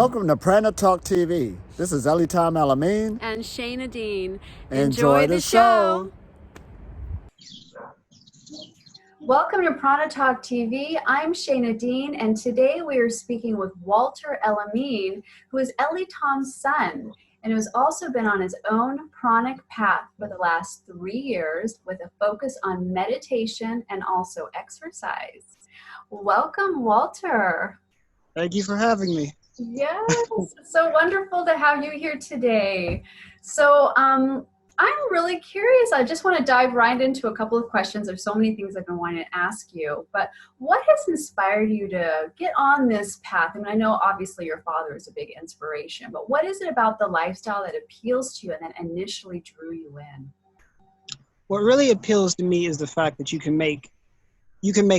Welcome to Pranic Talk TV. This is Elitom El-amin. And Shana Dean. Enjoy the show. Welcome to Pranic Talk TV. I'm Shana Dean, and today we are speaking with Walter El-amin, who is Elitom's son, and who has also been on his own pranic path for the last 3 years with a focus on meditation and also exercise. Welcome, Walter. Thank you for having me. Yes, so wonderful to have you here today. So I'm really curious. I just want to dive right into a couple of questions. There's so many things I've been wanting to ask you, but what has inspired you to get on this path? I mean, I know obviously your father is a big inspiration, but what is it about the lifestyle that appeals to you and that initially drew you in? What really appeals to me is the fact that you can make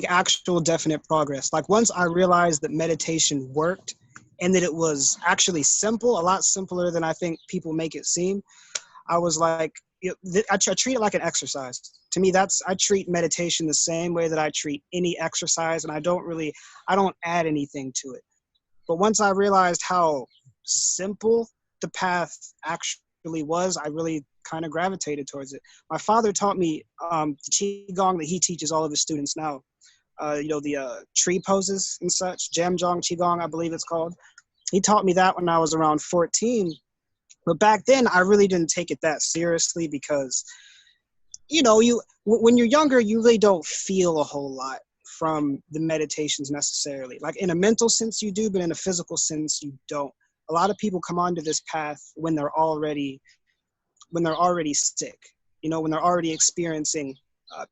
actual definite progress. Like once I realized that meditation worked and that it was actually simple, a lot simpler than I think people make it seem, I was like, I treat it like an exercise. To me, I treat meditation the same way that I treat any exercise, and I don't add anything to it. But once I realized how simple the path actually was, I really kind of gravitated towards it. My father taught me the Chigong that he teaches all of his students now. The tree poses and such, Jamjong Chigong, I believe it's called. He taught me that when I was around 14. But back then, I really didn't take it that seriously because, when you're younger, you really don't feel a whole lot from the meditations necessarily. Like in a mental sense, you do, but in a physical sense, you don't. A lot of people come onto this path when they're already sick, when they're already experiencing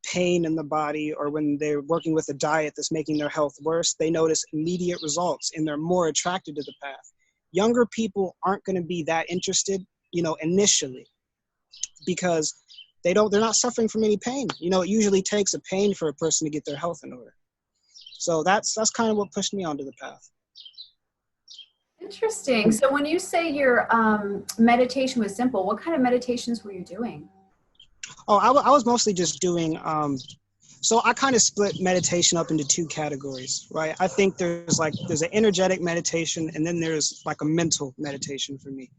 pain in the body, or when they're working with a diet that's making their health worse. They notice immediate results and they're more attracted to the path. Younger people aren't going to be that interested, initially, because they're not suffering from any pain. It usually takes a pain for a person to get their health in order. So that's kind of what pushed me onto the path. Interesting. So when you say your meditation was simple, what kind of meditations were you doing? Oh, I was mostly just doing, so I kind of split meditation up into two categories, right? I think there's an energetic meditation, and then there's like a mental meditation for me.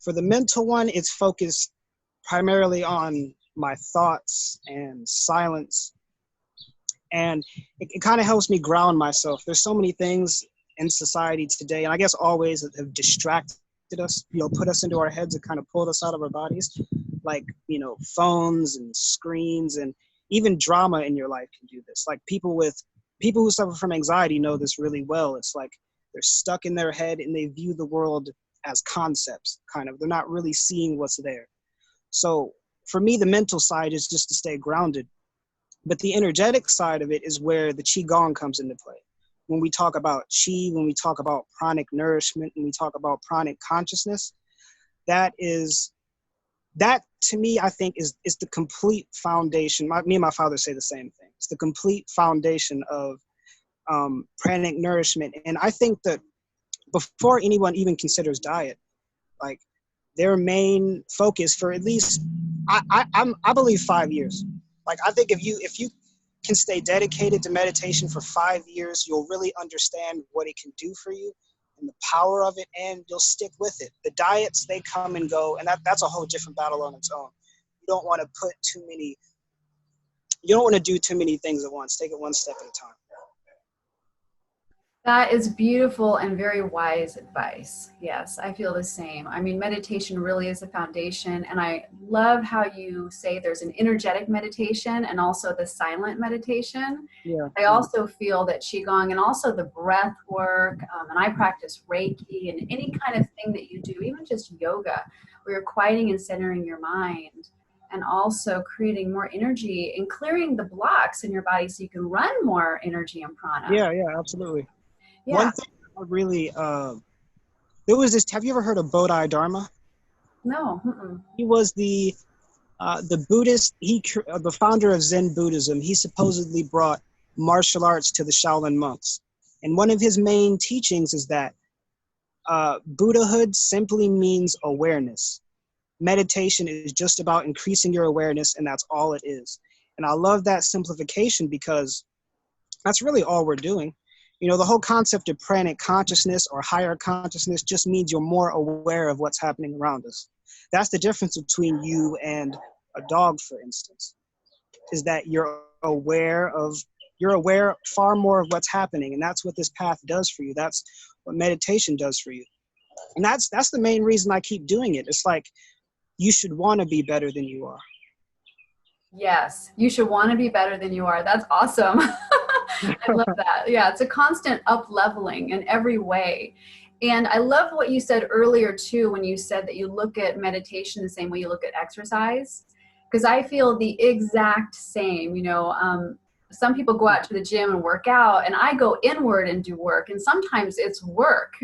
For the mental one, it's focused primarily on my thoughts and silence. And it kind of helps me ground myself. There's so many things in society today, and I guess always, that have distracted us, put us into our heads and kind of pulled us out of our bodies, like, phones and screens, and even drama in your life can do this. Like people who suffer from anxiety know this really well. It's like they're stuck in their head and they view the world as concepts, kind of. They're not really seeing what's there. So for me, the mental side is just to stay grounded. But the energetic side of it is where the Qigong comes into play. When we talk about Qi, when we talk about pranic nourishment, when we talk about pranic consciousness, that to me, I think is the complete foundation. Me and my father say the same thing. It's the complete foundation of pranic nourishment. And I think that before anyone even considers diet, like their main focus for at least, I believe 5 years. Like I think if you can stay dedicated to meditation for 5 years, you'll really understand what it can do for you and the power of it, and you'll stick with it. The diets, they come and go, and that's a whole different battle on its own. You don't want to do too many things at once. Take it one step at a time. That is beautiful and very wise advice. Yes, I feel the same. I mean, meditation really is a foundation, and I love how you say there's an energetic meditation and also the silent meditation. Yeah. I also feel that Qigong and also the breath work, and I practice Reiki and any kind of thing that you do, even just yoga, where you're quieting and centering your mind, and also creating more energy and clearing the blocks in your body so you can run more energy and prana. Yeah, absolutely. Yeah. One thing I really, there was this, have you ever heard of Bodhidharma? No. He was the Buddhist, the founder of Zen Buddhism. He supposedly brought martial arts to the Shaolin monks. And one of his main teachings is that Buddhahood simply means awareness. Meditation is just about increasing your awareness, and that's all it is. And I love that simplification because that's really all we're doing. You know, the whole concept of pranic consciousness or higher consciousness just means you're more aware of what's happening around us. That's the difference between you and a dog, for instance, is that you're aware far more of what's happening. And that's what this path does for you. That's what meditation does for you. And that's the main reason I keep doing it. It's like, you should want to be better than you are. Yes, you should want to be better than you are. That's awesome. I love that. Yeah, it's a constant up leveling in every way. And I love what you said earlier too, when you said that you look at meditation the same way you look at exercise, because I feel the exact same. Some people go out to the gym and work out, and I go inward and do work, and sometimes it's work.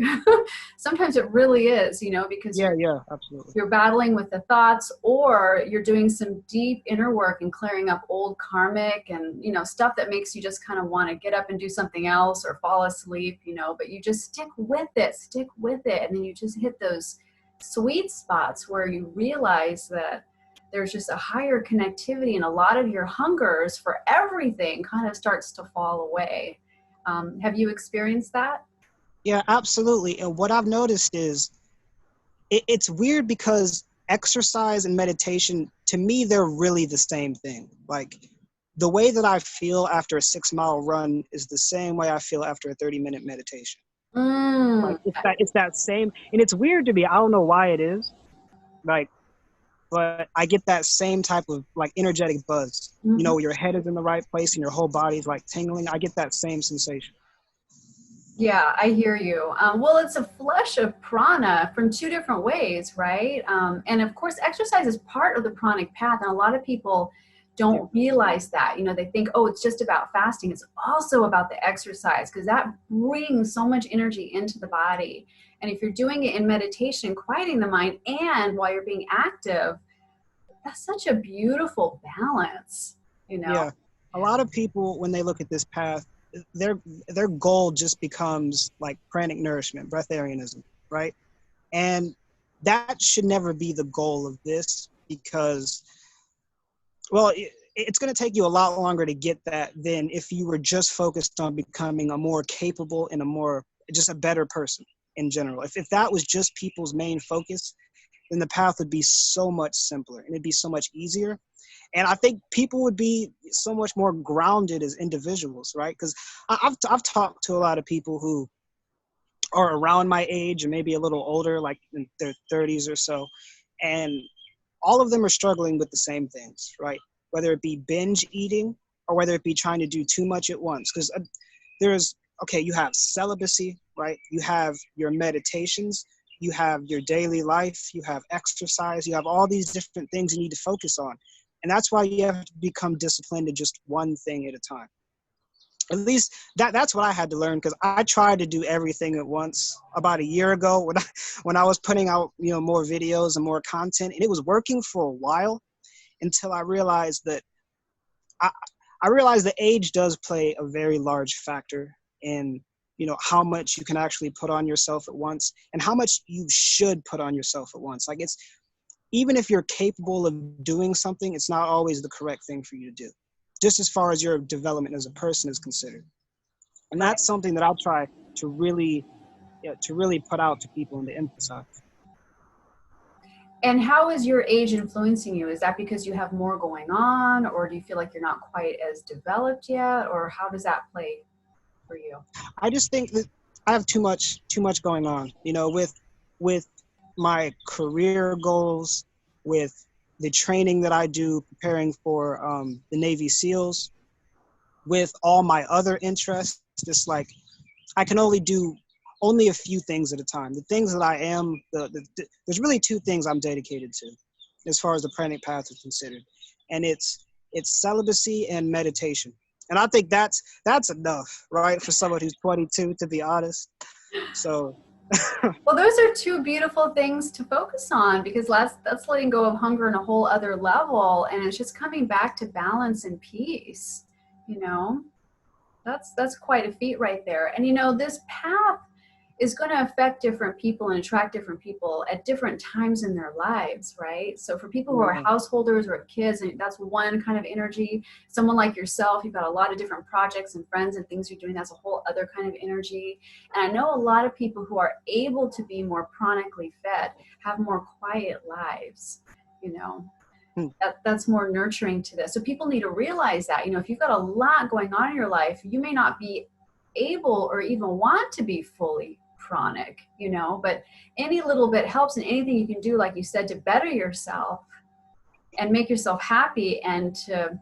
Sometimes it really is, because absolutely. You're battling with the thoughts, or you're doing some deep inner work and clearing up old karmic and, stuff that makes you just kind of want to get up and do something else or fall asleep, but you just stick with it. And then you just hit those sweet spots where you realize that there's just a higher connectivity, and a lot of your hungers for everything kind of starts to fall away. Have you experienced that? Yeah, absolutely. And what I've noticed is it's weird because exercise and meditation, to me, they're really the same thing. Like, the way that I feel after a 6-mile run is the same way I feel after a 30-minute meditation. Like, it's that same, and it's weird to me. I don't know why it is. Like, but I get that same type of like energetic buzz. Mm-hmm. Your head is in the right place and your whole body's like tingling. I get that same sensation. Yeah, I hear you. Well, it's a flush of prana from two different ways, right? And of course, exercise is part of the pranic path, and a lot of people don't realize that. They think, oh, it's just about fasting. It's also about the exercise, because that brings so much energy into the body. And if you're doing it in meditation, quieting the mind, and while you're being active, that's such a beautiful balance, Yeah. A lot of people, when they look at this path, their goal just becomes like pranic nourishment, breatharianism, right? And that should never be the goal of this, because, well, it's going to take you a lot longer to get that than if you were just focused on becoming a more capable and just a better person in general. If that was just people's main focus, then the path would be so much simpler and it'd be so much easier. And I think people would be so much more grounded as individuals, right? Because I've talked to a lot of people who are around my age and maybe a little older, like in their 30s or so, and all of them are struggling with the same things, right? Whether it be binge eating or whether it be trying to do too much at once. Because you have celibacy, right? You have your meditations, you have your daily life, you have exercise, you have all these different things you need to focus on. And that's why you have to become disciplined to just one thing at a time. At least that's what I had to learn, because I tried to do everything at once about a year ago when I was putting out more videos and more content, and it was working for a while until I realized that I realized that age does play a very large factor in how much you can actually put on yourself at once and how much you should put on yourself at once. Like, it's, even if you're capable of doing something, it's not always the correct thing for you to do, just as far as your development as a person is considered. And that's something that I'll try to really put out to people and to emphasize. And how is your age influencing you? Is that because you have more going on, or do you feel like you're not quite as developed yet, or how does that play for you? I just think that I have too much going on, with my career goals, with the training that I do preparing for the Navy SEALs, with all my other interests. It's like I can only do a few things at a time. The things that I am, there's really two things I'm dedicated to as far as the pranic path is considered. And it's celibacy and meditation. And I think that's enough, right, for someone who's 22, to be honest. So well, those are two beautiful things to focus on, because that's letting go of hunger on a whole other level, and it's just coming back to balance and peace. That's quite a feat right there. And this path is going to affect different people and attract different people at different times in their lives, right? So for people who are householders or kids, and that's one kind of energy. Someone like yourself, you've got a lot of different projects and friends and things you're doing. That's a whole other kind of energy. And I know a lot of people who are able to be more chronically fed have more quiet lives, you know. That's more nurturing to this. So people need to realize that, you know, if you've got a lot going on in your life, you may not be able or even want to be fully pranic, you know, but any little bit helps, and anything you can do, like you said, to better yourself and make yourself happy and to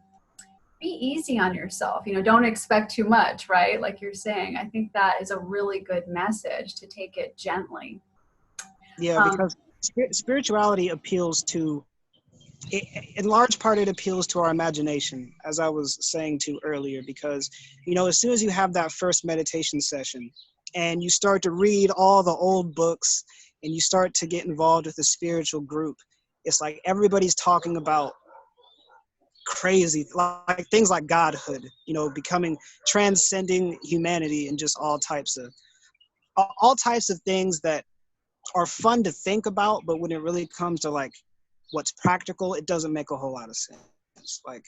be easy on yourself, you know, don't expect too much, right? Like you're saying, I think that is a really good message, to take it gently. Yeah, because spirituality appeals to, in large part, it appeals to our imagination, as I was saying to earlier, because, you know, as soon as you have that first meditation session and you start to read all the old books and you start to get involved with a spiritual group, it's like everybody's talking about crazy, like things like godhood, you know, becoming, transcending humanity, and just all types of things that are fun to think about, but when it really comes to like what's practical, it doesn't make a whole lot of sense. Like,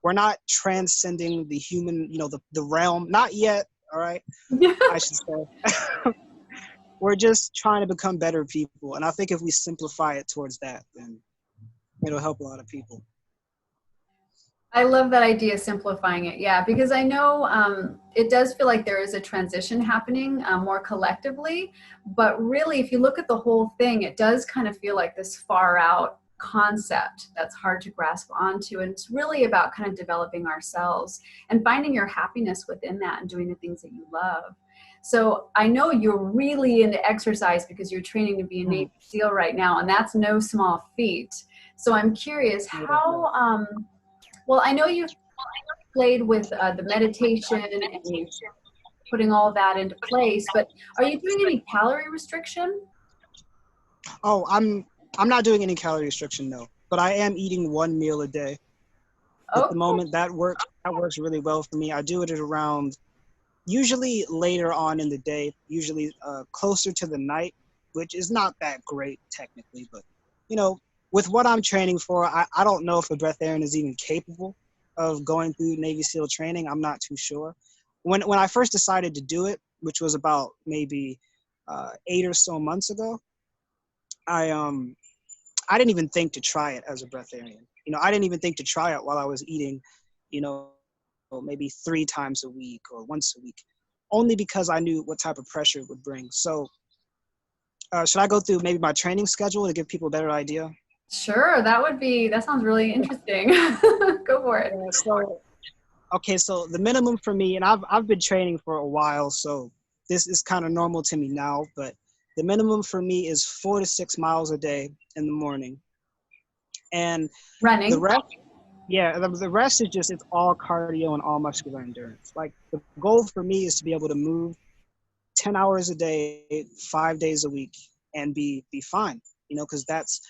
we're not transcending the human, you know, the realm, not yet, all right? I should say. We're just trying to become better people. And I think if we simplify it towards that, then it'll help a lot of people. I love that idea, simplifying it. Yeah, because I know it does feel like there is a transition happening more collectively, but really if you look at the whole thing, it does kind of feel like this far out concept that's hard to grasp onto. And it's really about kind of developing ourselves and finding your happiness within that and doing the things that you love. So I know you're really into exercise because you're training to be a Navy SEAL right now, and that's no small feat. So I'm curious how, well, I know you've played with the meditation and you're putting all that into place, but are you doing any calorie restriction? Oh, I'm not doing any calorie restriction, no, but I am eating one meal a day. At the moment, that works really well for me. I do it at around, usually later on in the day, usually closer to the night, which is not that great technically, but you know, with what I'm training for, I don't know if a breatharian is even capable of going through Navy SEAL training. I'm not too sure. When I first decided to do it, which was about maybe 8 or so months ago, I didn't even think to try it as a breatharian. You know, I didn't even think to try it while I was eating, you know, maybe 3 times a week or once a week, only because I knew what type of pressure it would bring. So should I go through maybe my training schedule to give people a better idea? Sure, that sounds really interesting. Go for it. So the minimum for me, and I've been training for a while, so this is kind of normal to me now, but the minimum for me is 4 to 6 miles a day in the morning. And running. The rest is just, it's all cardio and all muscular endurance. Like, the goal for me is to be able to move 10 hours a day, 5 days a week, and be fine, you know, because that's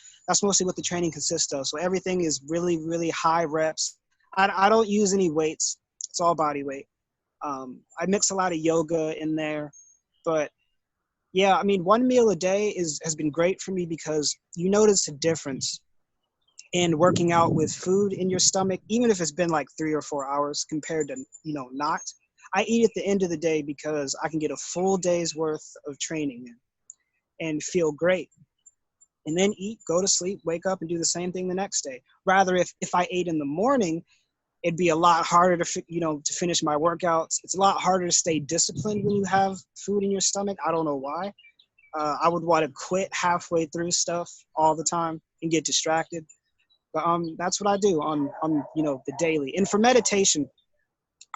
mostly what the training consists of. So everything is really, really high reps. I don't use any weights. It's all body weight. I mix a lot of yoga in there, but yeah, I mean, one meal a day has been great for me because you notice a difference in working out with food in your stomach, even if it's been like 3 or 4 hours compared to, you know, not. I eat at the end of the day because I can get a full day's worth of training in and feel great. And then eat, go to sleep, wake up, and do the same thing the next day. Rather, if I ate in the morning, it'd be a lot harder to finish my workouts. It's a lot harder to stay disciplined when you have food in your stomach. I don't know why. I would want to quit halfway through stuff all the time and get distracted. But that's what I do on the daily. And for meditation,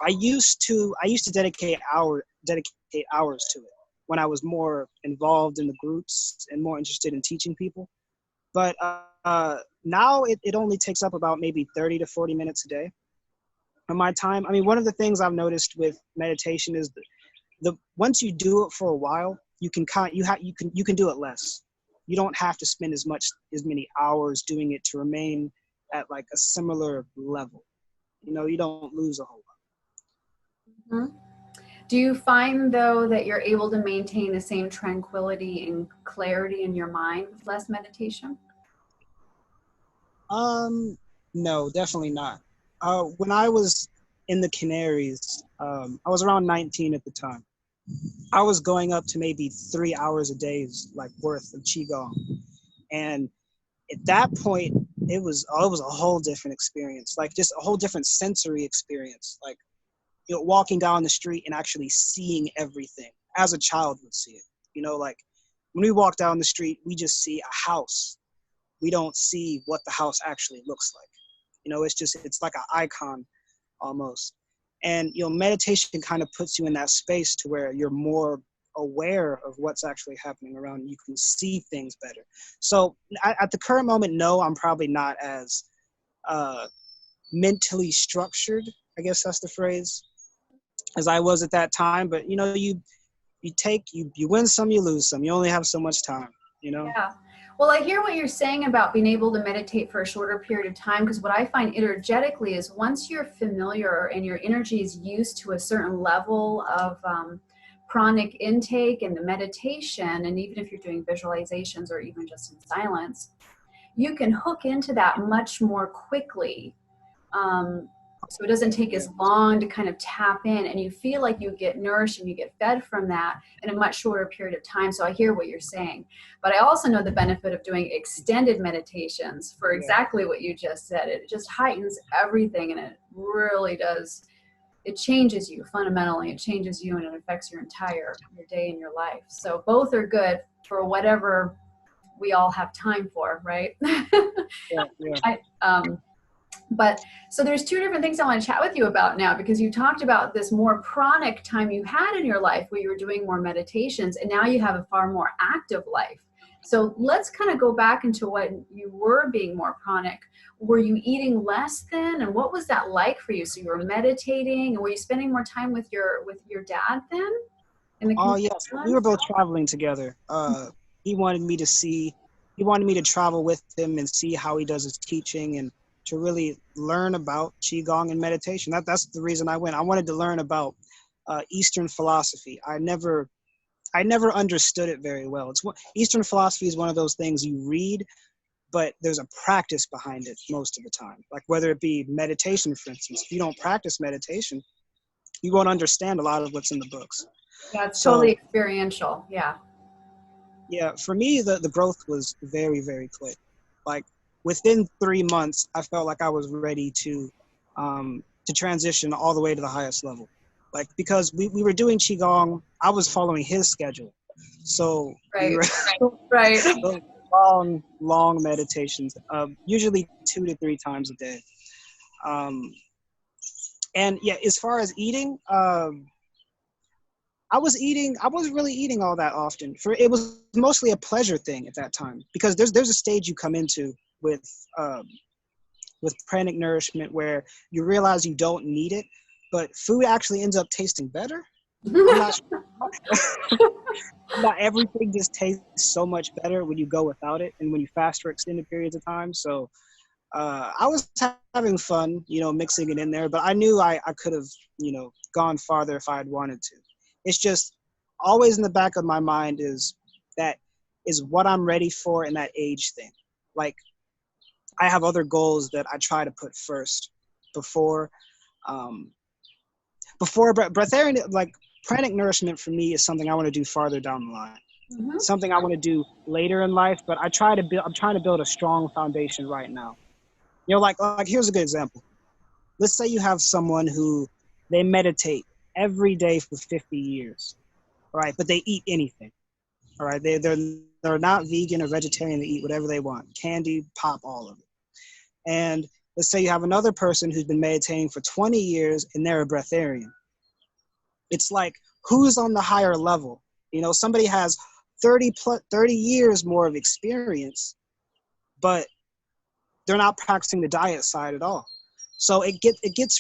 I used to dedicate hours to it when I was more involved in the groups and more interested in teaching people. But now it only takes up about maybe 30 to 40 minutes a day of my time. I mean, one of the things I've noticed with meditation is the once you do it for a while, you can do it less. You don't have to spend as many hours doing it to remain at like a similar level. You know, you don't lose a whole lot. Mm-hmm. Do you find, though, that you're able to maintain the same tranquility and clarity in your mind with less meditation? No, definitely not. When I was in the Canaries, I was around 19 at the time. I was going up to maybe 3 hours a day's like worth of Qigong. And at that point, it was a whole different experience, like just a whole different sensory experience. Like, walking down the street and actually seeing everything as a child would see it. Like when we walk down the street, we just see a house. We don't see what the house actually looks like. It's like an icon almost. And, meditation kind of puts you in that space to where you're more aware of what's actually happening around you. You can see things better. So at the current moment, no, I'm probably not as mentally structured, I guess that's the phrase, as I was at that time. But, you win some, you lose some. You only have so much time, Yeah. Well, I hear what you're saying about being able to meditate for a shorter period of time, because what I find energetically is once you're familiar and your energy is used to a certain level of pranic intake and the meditation, and even if you're doing visualizations or even just in silence, you can hook into that much more quickly. So it doesn't take as long to kind of tap in, and you feel like you get nourished and you get fed from that in a much shorter period of time. So I hear what you're saying, but I also know the benefit of doing extended meditations for exactly what you just said. It just heightens everything, and it really does. It changes you fundamentally. It changes you, and it affects your day and your life. So both are good for whatever we all have time for, right? Yeah. But so there's two different things I want to chat with you about now, because you talked about this more pranic time you had in your life where you were doing more meditations, and now you have a far more active life. So let's kind of go back into what you were being more pranic. Were you eating less then? And what was that like for you? So you were meditating, and were you spending more time with your dad then? Oh, yes. We were both traveling together. He wanted me to travel with him and see how he does his teaching, and to really learn about Qigong and meditation. That's the reason I went. I wanted to learn about Eastern philosophy. I never understood it very well. Eastern philosophy is one of those things you read, but there's a practice behind it most of the time. Like whether it be meditation, for instance. If you don't practice meditation, you won't understand a lot of what's in the books. Yeah, it's totally experiential. Yeah. Yeah, for me, the growth was very, very quick. Like within 3 months, I felt like I was ready to transition all the way to the highest level. Like, because we were doing Qigong, I was following his schedule. So we were right. long meditations, usually 2 to 3 times a day. And yeah, as far as eating, I wasn't really eating all that often. It was mostly a pleasure thing at that time, because there's a stage you come into with pranic nourishment where you realize you don't need it, but food actually ends up tasting better. I'm not sure. Not everything just tastes so much better when you go without it and when you fast for extended periods of time. So I was having fun, mixing it in there, but I knew I could have, gone farther if I had wanted to. It's just always in the back of my mind is what I'm ready for in that age thing. Like, I have other goals that I try to put first before breatharian. Like, pranic nourishment for me is something I want to do farther down the line. Mm-hmm. Something I want to do later in life, but I'm trying to build a strong foundation right now. Like here's a good example. Let's say you have someone who they meditate every day for 50 years, all right, but they eat anything, all right? They're not vegan or vegetarian. They eat whatever they want, candy, pop, all of it. And let's say you have another person who's been meditating for 20 years and they're a breatharian. It's like, who's on the higher level? Somebody has 30 years more of experience, but they're not practicing the diet side at all. So it gets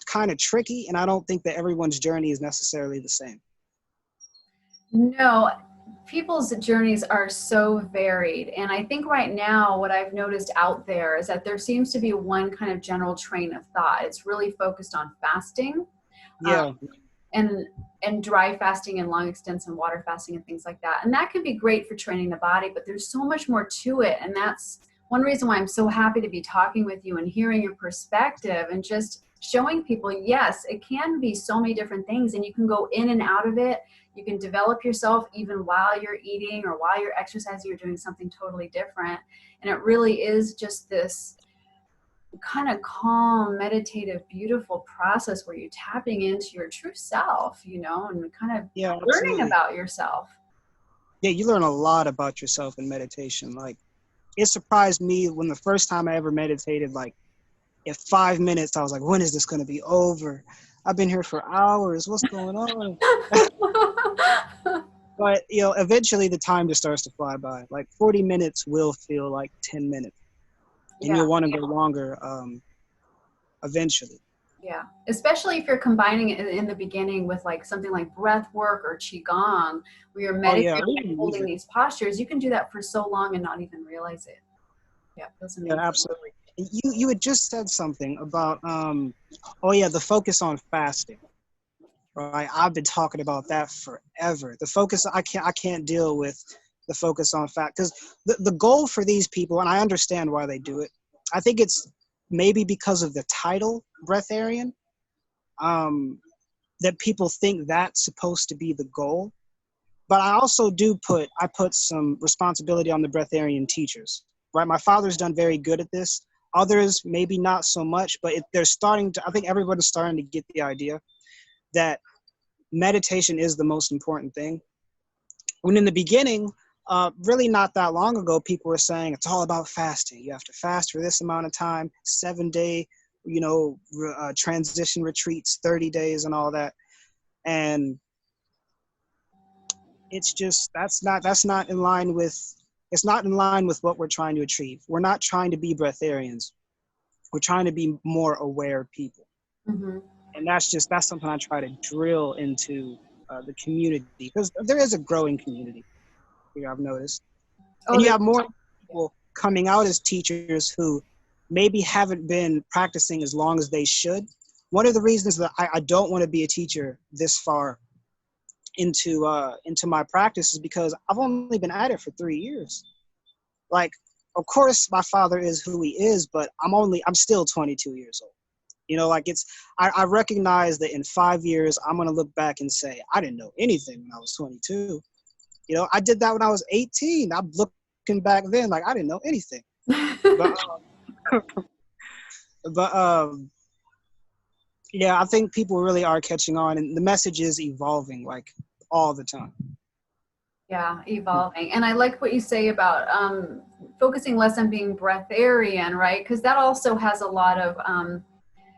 kind of tricky, and I don't think that everyone's journey is necessarily the same. No, people's journeys are so varied. And I think right now what I've noticed out there is that there seems to be one kind of general train of thought. It's really focused on fasting. Yeah. and dry fasting and long extents and water fasting and things like that. And that can be great for training the body, but there's so much more to it. And that's one reason why I'm so happy to be talking with you and hearing your perspective and just showing people, yes, it can be so many different things, and you can go in and out of it. You can develop yourself even while you're eating or while you're exercising or doing something totally different. And it really is just this kind of calm, meditative, beautiful process where you're tapping into your true self, you know, and kind of learning about yourself. Yeah, you learn a lot about yourself in meditation. Like, it surprised me when the first time I ever meditated, like, in 5 minutes, I was like, when is this going to be over? I've been here for hours. What's going on? But, you know, eventually the time just starts to fly by. Like, 40 minutes will feel like 10 minutes. And you'll want to go longer eventually. Yeah, especially if you're combining it in the beginning with like something like breath work or Qigong, where you're meditating and holding these postures. You can do that for so long and not even realize it. Yeah, that's amazing. Yeah, absolutely. You had just said something about, the focus on fasting. Right, I've been talking about that forever. The focus, I can't deal with the focus on fat, because the goal for these people, and I understand why they do it. I think it's maybe because of the title, breatharian, that people think that's supposed to be the goal. But I also put some responsibility on the breatharian teachers. Right, my father's done very good at this. Others maybe not so much, but they're starting to. I think everybody's starting to get the idea that meditation is the most important thing. When in the beginning, really not that long ago, people were saying it's all about fasting. You have to fast for this amount of time, 7-day, transition retreats, 30 days and all that. And it's just, it's not in line with what we're trying to achieve. We're not trying to be breatharians. We're trying to be more aware people. Mm-hmm. And that's something I try to drill into the community, because there is a growing community here, I've noticed. And you have more people coming out as teachers who maybe haven't been practicing as long as they should. One of the reasons that I don't want to be a teacher this far into my practice is because I've only been at it for 3 years. Like, of course, my father is who he is, but I'm still 22 years old. You know, like I recognize that in 5 years, I'm going to look back and say, I didn't know anything when I was 22. You know, I did that when I was 18. I'm looking back then, like I didn't know anything. Yeah, I think people really are catching on, and the message is evolving like all the time. Yeah, evolving. And I like what you say about focusing less on being breatharian, right? Because that also has a lot of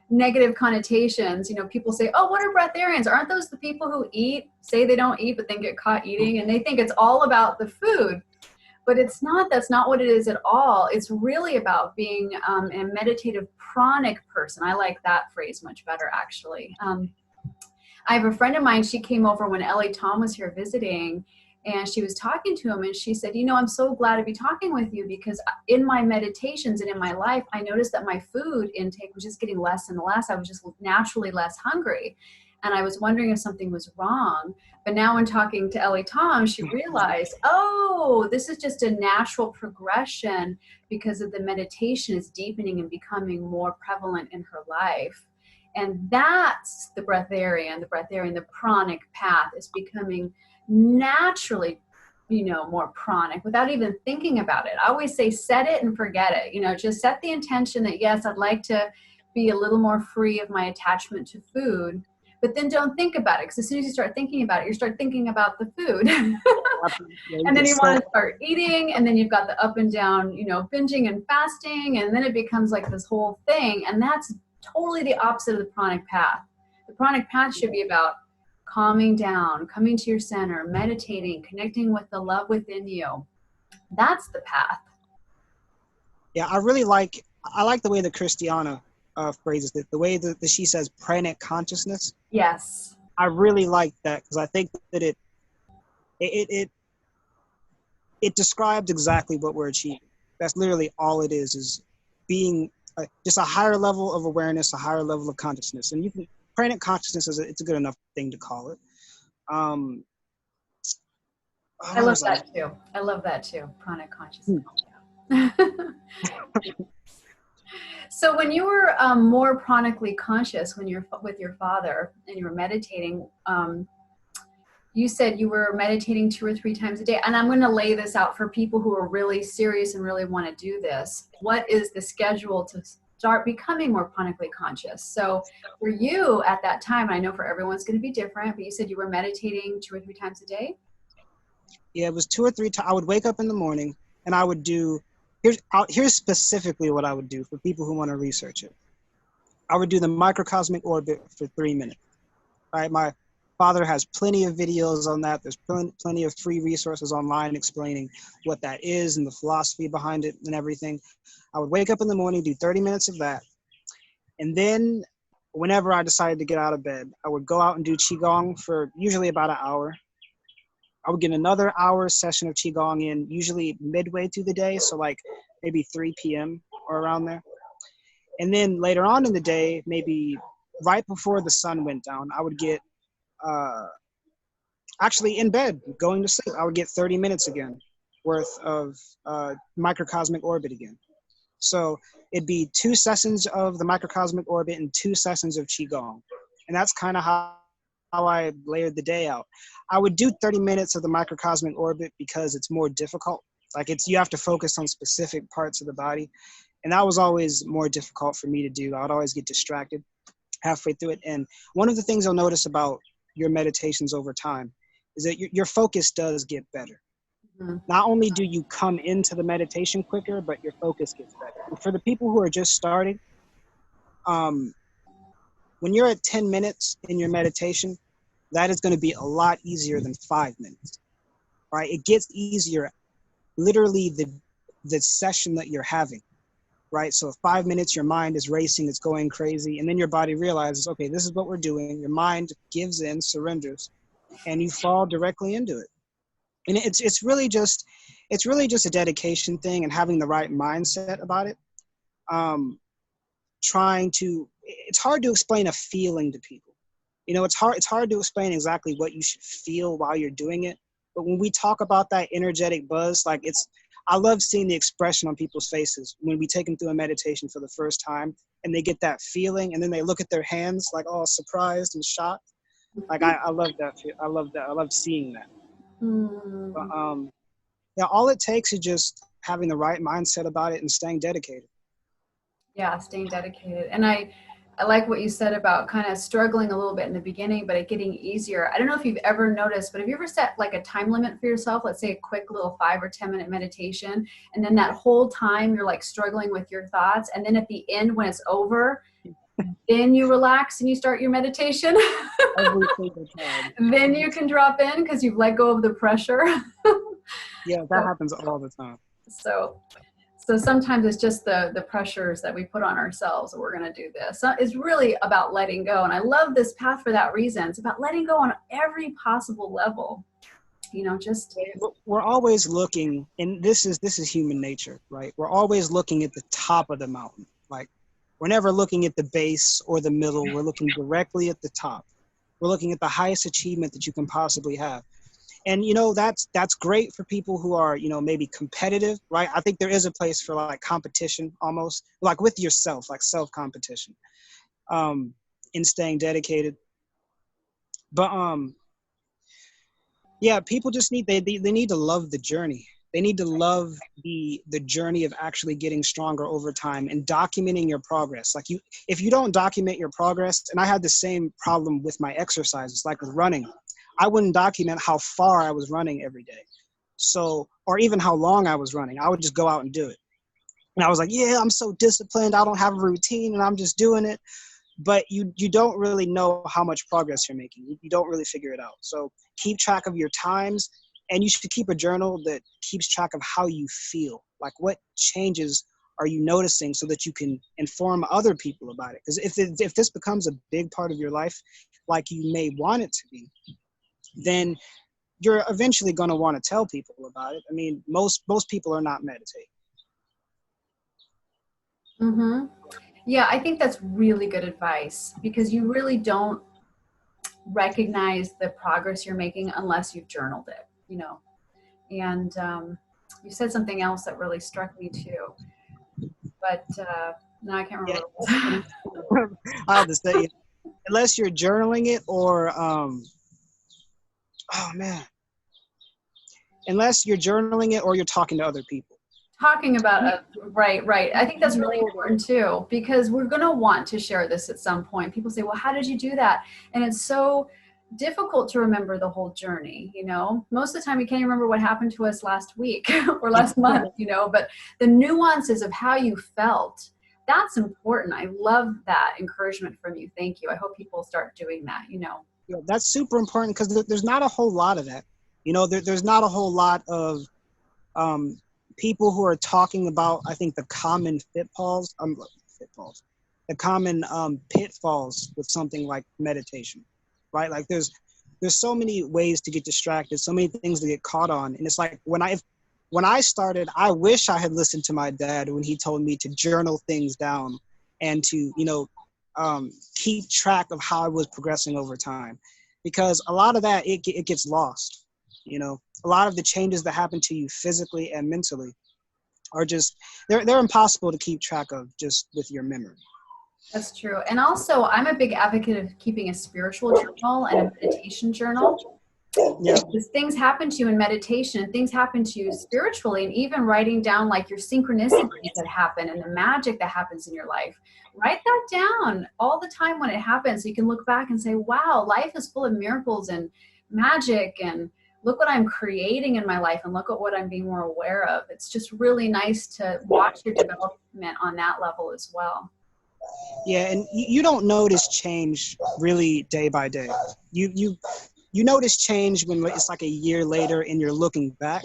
negative connotations. You know, people say, oh, what are breatharians? Aren't those the people who say they don't eat, but then get caught eating? And they think it's all about the food. But it's not. That's not what it is at all. It's really about being a meditative pranic person. I like that phrase much better, actually. I have a friend of mine, she came over when Elitom was here visiting, and she was talking to him, and she said, you know, I'm so glad to be talking with you, because in my meditations and in my life, I noticed that my food intake was just getting less and less. I was just naturally less hungry. And I was wondering if something was wrong. But now when talking to Elitom, she realized, oh, this is just a natural progression because of the meditation is deepening and becoming more prevalent in her life. And that's the breatharian, the pranic path is becoming naturally, you know, more pranic without even thinking about it. I always say, set it and forget it. You know, just set the intention that, yes, I'd like to be a little more free of my attachment to food, but then don't think about it. Because as soon as you start thinking about it, you start thinking about the food. And then you want to start eating, and then you've got the up and down, you know, binging and fasting, and then it becomes like this whole thing. And that's totally the opposite of the pranic path. The pranic path should be about calming down, coming to your center, meditating, connecting with the love within you. That's the path. Yeah, I like the way that Christiana phrases it, the way that she says pranic consciousness. Yes. I really like that, because I think that it describes exactly what we're achieving. That's literally all it is being just a higher level of awareness, a higher level of consciousness. And pranic consciousness it's a good enough thing to call it. I love that too. I love that too. Pranic consciousness. Yeah. So when you were more chronically conscious, when you're with your father and you were meditating, you said you were meditating 2 or 3 times a day. And I'm going to lay this out for people who are really serious and really want to do this. What is the schedule to start becoming more chronically conscious? So for you at that time, I know for everyone's going to be different, but you said you were meditating 2 or 3 times a day? Yeah, it was 2 or 3 times. I would wake up in the morning and I would do, here's specifically what I would do for people who want to research it. I would do the microcosmic orbit for 3 minutes. All right, my father has plenty of videos on that. There's plenty of free resources online explaining what that is and the philosophy behind it and everything. I would wake up in the morning, do 30 minutes of that. And then whenever I decided to get out of bed, I would go out and do Qigong for usually about an hour. I would get another hour session of Qigong in, usually midway through the day, so like maybe 3 p.m. or around there. And then later on in the day, maybe right before the sun went down, I would get, actually in bed, going to sleep, I would get 30 minutes again worth of microcosmic orbit again. So it'd be 2 sessions of the microcosmic orbit and 2 sessions of Qigong. And that's kind of how I layered the day out. I would do 30 minutes of the microcosmic orbit because it's more difficult. Like you have to focus on specific parts of the body. And that was always more difficult for me to do. I would always get distracted halfway through it. And one of the things you'll notice about your meditations over time is that your focus does get better. Mm-hmm. Not only do you come into the meditation quicker, but your focus gets better. And for the people who are just starting, when you're at 10 minutes in your meditation, that is going to be a lot easier than 5 minutes, right? It gets easier, literally the session that you're having, right? So 5 minutes, your mind is racing, it's going crazy. And then your body realizes, okay, this is what we're doing. Your mind gives in, surrenders, and you fall directly into it. And it's really just a dedication thing and having the right mindset about it. It's hard to explain a feeling to people. You know, it's hard to explain exactly what you should feel while you're doing it. But when we talk about that energetic buzz, I love seeing the expression on people's faces when we take them through a meditation for the first time and they get that feeling and then they look at their hands like all surprised and shocked. Like I love that. I love that. I love seeing that. Mm. But yeah, all it takes is just having the right mindset about it and staying dedicated. Yeah, staying dedicated. And I like what you said about kind of struggling a little bit in the beginning, but it getting easier. I don't know if you've ever noticed, but have you ever set like a time limit for yourself? Let's say a quick little 5 or 10 minute meditation. And then that whole time you're like struggling with your thoughts. And then at the end, when it's over, then you relax and you start your meditation. Every single time. Then you can drop in because you've let go of the pressure. Yeah, that happens all the time. So sometimes it's just the pressures that we put on ourselves that we're going to do this. So it's really about letting go. And I love this path for that reason. It's about letting go on every possible level. You know, just we're always looking, and this is human nature, right? We're always looking at the top of the mountain. Like we're never looking at the base or the middle. We're looking directly at the top. We're looking at the highest achievement that you can possibly have. And, you know, that's great for people who are, you know, maybe competitive, right? I think there is a place for like competition almost, like with yourself, like self-competition, in staying dedicated. But, yeah, people just they need to love the journey. They need to love the journey of actually getting stronger over time and documenting your progress. Like if you don't document your progress, and I had the same problem with my exercises, like with running. I wouldn't document how far I was running every day. So, or even how long I was running. I would just go out and do it. And I was like, yeah, I'm so disciplined. I don't have a routine and I'm just doing it. But you don't really know how much progress you're making. You don't really figure it out. So keep track of your times, and you should keep a journal that keeps track of how you feel. Like what changes are you noticing so that you can inform other people about it? Because if this becomes a big part of your life, like you may want it to be, then you're eventually going to want to tell people about it. I mean, most people are not meditating. Mm-hmm. Yeah, I think that's really good advice because you really don't recognize the progress you're making unless you've journaled it, you know. And you said something else that really struck me too, but no, I can't Yeah. remember what it was. I have to say, unless you're journaling it or, oh man, unless you're journaling it or you're talking to other people. Talking about right. I think that's really important too, because we're going to want to share this at some point. People say, well, how did you do that? And it's so difficult to remember the whole journey, you know. Most of the time we can't even remember what happened to us last week or last month, you know, but the nuances of how you felt, that's important. I love that encouragement from you. Thank you. I hope people start doing that, you know. Yeah, that's super important because there's not a whole lot of that. You know, there's not a whole lot of people who are talking about, I think, the common pitfalls, the common pitfalls with something like meditation, right? Like there's so many ways to get distracted, so many things to get caught on. And it's like when I started, I wish I had listened to my dad when he told me to journal things down and to, you know, keep track of how I was progressing over time, because a lot of that, it gets lost. You know, a lot of the changes that happen to you physically and mentally are just, they're impossible to keep track of just with your memory. That's true. And also, I'm a big advocate of keeping a spiritual journal and a meditation journal. Yeah. Because things happen to you in meditation and things happen to you spiritually, and even writing down like your synchronicities that happen and the magic that happens in your life. Write that down all the time when it happens, so you can look back and say, wow, life is full of miracles and magic, and look what I'm creating in my life, and look at what I'm being more aware of. It's just really nice to watch your development on that level as well. Yeah, and you don't notice change really day by day. You notice change when it's like a year later and you're looking back.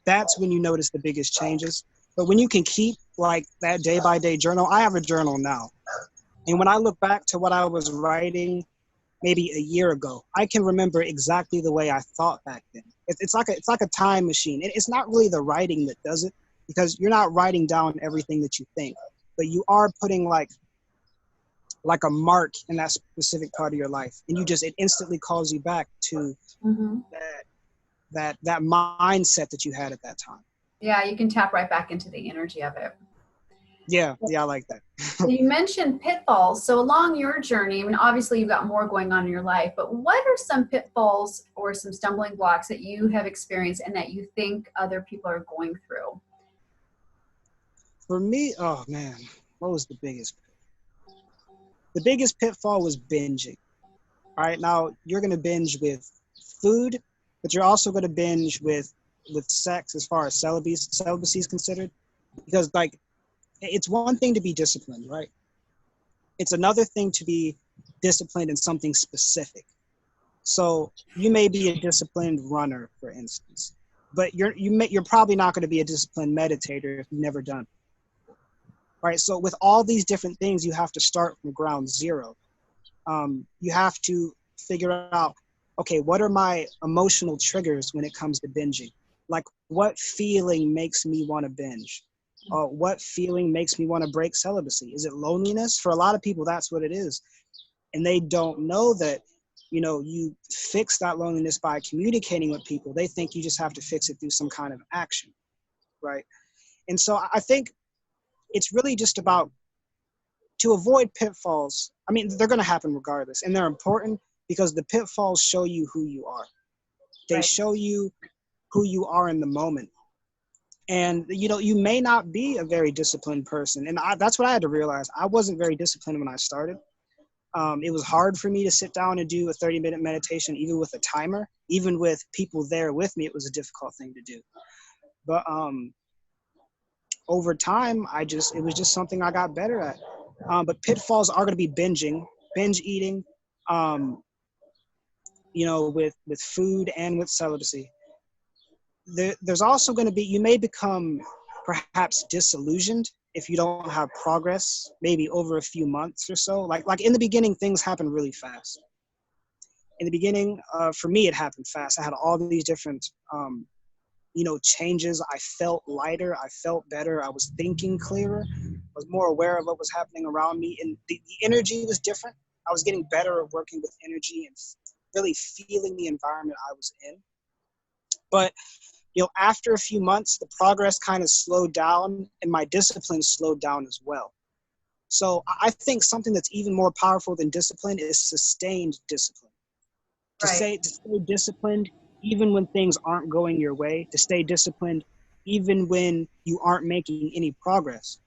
That's when you notice the biggest changes. But when you can keep like that day by day journal, I have a journal now. And when I look back to what I was writing maybe a year ago, I can remember exactly the way I thought back then. It's like a time machine. It's not really the writing that does it, because you're not writing down everything that you think, but you are putting like a mark in that specific part of your life, and it instantly calls you back to that mindset that you had at that time. Yeah, you can tap right back into the energy of it. Yeah, I like that. You mentioned pitfalls. So along your journey, I mean, obviously you've got more going on in your life, but what are some pitfalls or some stumbling blocks that you have experienced and that you think other people are going through? For me, oh man, what was the biggest? The biggest pitfall was binging. All right, now you're going to binge with food, but you're also going to binge with sex as far as celibacy is considered. Because like, it's one thing to be disciplined, right? It's another thing to be disciplined in something specific. So you may be a disciplined runner, for instance, but you're probably not going to be a disciplined meditator if you've never done it. Right, so with all these different things, you have to start from ground zero. You have to figure out, okay, what are my emotional triggers when it comes to binging? Like, what feeling makes me want to binge? What feeling makes me want to break celibacy? Is it loneliness? For a lot of people, that's what it is. And they don't know that, you know, you fix that loneliness by communicating with people. They think you just have to fix it through some kind of action, right? And so I think it's really just about, to avoid pitfalls. I mean, they're going to happen regardless, and they're important because the pitfalls show you who you are. They show you who you are in the moment. And, you know, you may not be a very disciplined person. And that's what I had to realize. I wasn't very disciplined when I started. It was hard for me to sit down and do a 30-minute meditation, even with a timer. Even with people there with me, it was a difficult thing to do. But over time, it was just something I got better at. But pitfalls are going to be binge eating, you know, with food and with celibacy. There's also going to be, you may become perhaps disillusioned if you don't have progress, maybe over a few months or so. Like in the beginning, things happen really fast. In the beginning, for me, it happened fast. I had all these different, you know, changes. I felt lighter. I felt better. I was thinking clearer. was more aware of what was happening around me, and the energy was different. I was getting better at working with energy and really feeling the environment I was in. But, after a few months, the progress kind of slowed down and my discipline slowed down as well. So I think something that's even more powerful than discipline is sustained discipline. To stay disciplined even when things aren't going your way, to stay disciplined even when you aren't making any progress.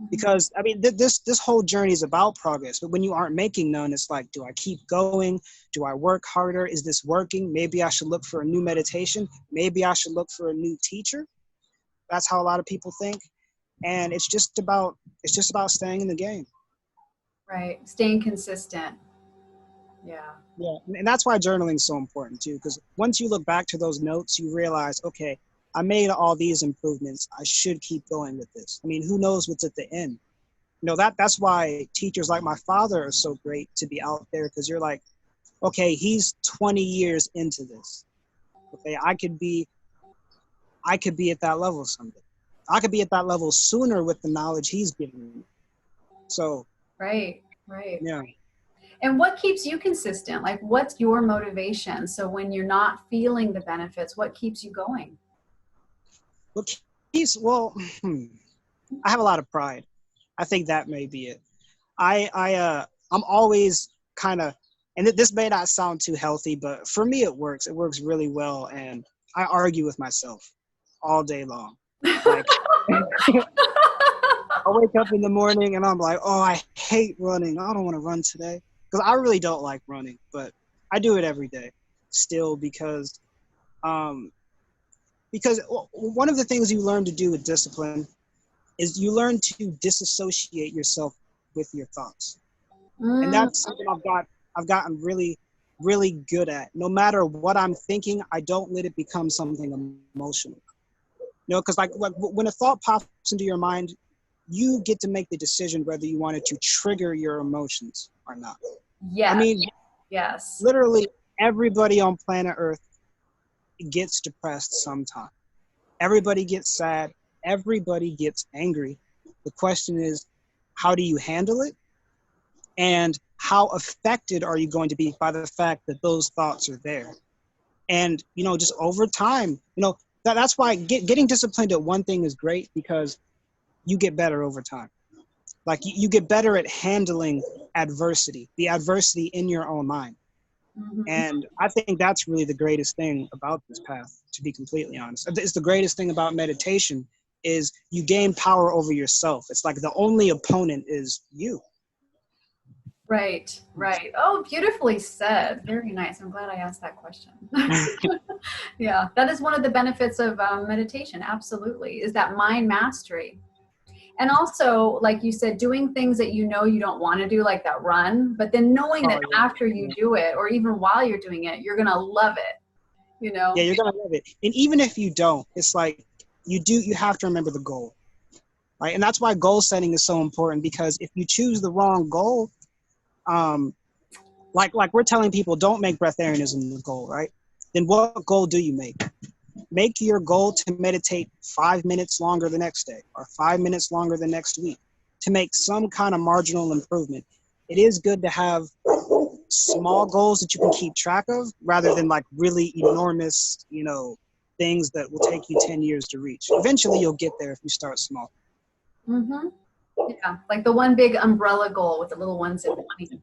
Because this whole journey is about progress, but when you aren't making none, it's like, do I keep going? Do I work harder? Is this working? Maybe I should look for a new meditation. Maybe I should look for a new teacher. That's how a lot of people think. And it's just about staying in the game. Right. Staying consistent. Yeah. Yeah. And that's why journaling is so important too, because once you look back to those notes, you realize, okay, I made all these improvements. I should keep going with this. Who knows what's at the end? That's why teachers like my father are so great to be out there, because you're like, okay, he's 20 years into this. Okay, I could be at that level someday. I could be at that level sooner with the knowledge he's giving me. So. Right. Yeah. And what keeps you consistent? Like, what's your motivation? So when you're not feeling the benefits, what keeps you going? I have a lot of pride. I think that may be it. I'm always kind of, and this may not sound too healthy, but for me, it works. It works really well. And I argue with myself all day long. Like, I wake up in the morning and I'm like, oh, I hate running. I don't want to run today. Because I really don't like running, but I do it every day still because one of the things you learn to do with discipline is you learn to disassociate yourself with your thoughts. And that's something I've gotten really, really good at. No matter what I'm thinking, I don't let it become something emotional. Because like when a thought pops into your mind, you get to make the decision whether you want it to trigger your emotions or not. Yeah. Yes. Literally everybody on planet Earth gets depressed sometime. Everybody gets sad. Everybody gets angry. The question is, how do you handle it? And how affected are you going to be by the fact that those thoughts are there? And, just over time, that's why getting disciplined at one thing is great, because you get better over time. Like you get better at handling adversity, the adversity in your own mind. Mm-hmm. And I think that's really the greatest thing about this path, to be completely honest. It's the greatest thing about meditation is you gain power over yourself. It's like the only opponent is you. Right. Oh, beautifully said. Very nice. I'm glad I asked that question. Yeah, that is one of the benefits of meditation. Absolutely. Is that mind mastery. And also, like you said, doing things that you don't want to do, like that run, but then knowing that after you do it, or even while you're doing it, you're going to love it, Yeah, you're going to love it. And even if you don't, it's like you have to remember the goal, right? And that's why goal setting is so important, because if you choose the wrong goal, like we're telling people, don't make breatharianism the goal, right? Then what goal do you make? Make your goal to meditate 5 minutes longer the next day, or 5 minutes longer the next week, to make some kind of marginal improvement. It is good to have small goals that you can keep track of, rather than like really enormous, things that will take you 10 years to reach. Eventually you'll get there if you start small. Mm-hmm. Yeah, like the one big umbrella goal with the little ones in between.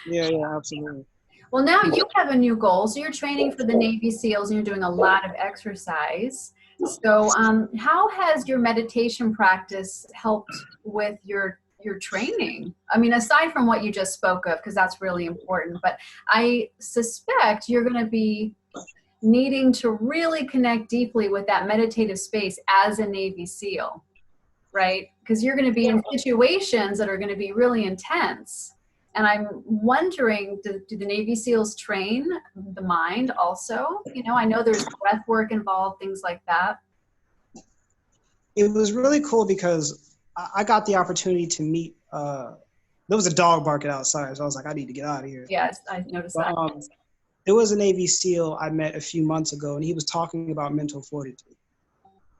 Yeah, absolutely. Well, now you have a new goal. So you're training for the Navy SEALs and you're doing a lot of exercise. So how has your meditation practice helped with your training? Aside from what you just spoke of, because that's really important, but I suspect you're going to be needing to really connect deeply with that meditative space as a Navy SEAL, right? Because you're going to be in situations that are going to be really intense. And I'm wondering, do the Navy SEALs train the mind also? I know there's breath work involved, things like that. It was really cool because I got the opportunity to meet, there was a dog barking outside, so I was like, I need to get out of here. Yes, I noticed that. There was a Navy SEAL I met a few months ago, and he was talking about mental fortitude.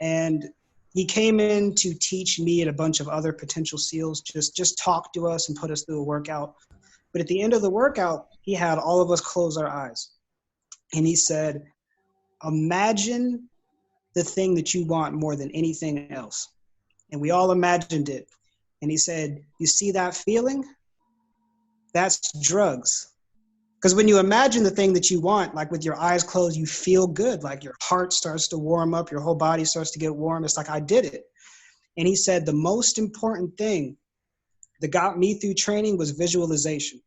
And he came in to teach me and a bunch of other potential SEALs, just talk to us and put us through a workout. But at the end of the workout, he had all of us close our eyes. And he said, imagine the thing that you want more than anything else. And we all imagined it. And he said, you see that feeling? That's drugs. Because when you imagine the thing that you want, like with your eyes closed, you feel good. Like your heart starts to warm up, your whole body starts to get warm. It's like, I did it. And he said, the most important thing that got me through training was visualization.